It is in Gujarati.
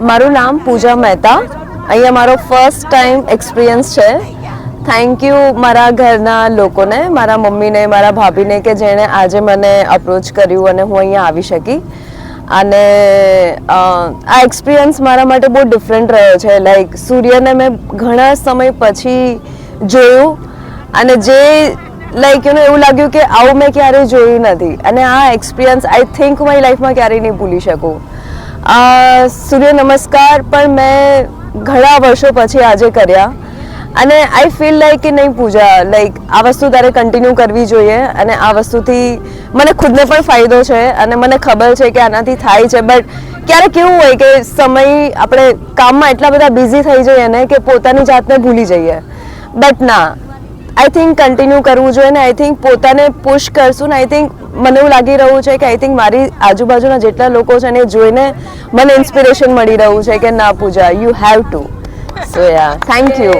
મારું નામ પૂજા મહેતા. અહીંયા મારો ફર્સ્ટ ટાઈમ એક્સપિરિયન્સ છે. થેન્ક યુ મારા ઘરના લોકોને, મારા મમ્મીને, મારા ભાભીને કે જેણે આજે મને અપ્રોચ કર્યું અને હું અહીંયા આવી શકી. અને આ એક્સપિરિયન્સ મારા માટે બહુ ડિફરન્ટ રહ્યો છે. લાઈક સૂર્યને મેં ઘણા સમય પછી જોયું અને જે લાઈક એવું લાગ્યું કે આવું મેં ક્યારેય જોયું નથી. અને આ એક્સપિરિયન્સ આઈ થિંક મારી લાઈફમાં ક્યારેય નહીં ભૂલી શકું. સૂર્ય નમસ્કાર પણ મેં ઘણા વર્ષો પછી આજે કર્યા અને આઈ ફીલ લાઈક કે નહીં પૂજા, લાઈક આ વસ્તુ તારે કન્ટિન્યુ કરવી જોઈએ અને આ વસ્તુથી મને ખુદને પણ ફાયદો છે અને મને ખબર છે કે આનાથી થાય છે. બટ ક્યારેક કેવું હોય કે સમય આપણે કામમાં એટલા બધા બિઝી થઈ જઈએ ને કે પોતાની જાતને ભૂલી જઈએ. બટ ના, આઈ થિંક કન્ટિન્યુ કરવું જોઈએ ને આઈ થિંક પોતાને પુશ કરશું ને આઈ થિંક મને એવું લાગી રહ્યું છે કે આઈ થિંક મારી આજુબાજુના જેટલા લોકો છે ને એ જોઈને મને ઇન્સ્પિરેશન મળી રહ્યું છે કે ના Puja, you have to. So yeah, thank you.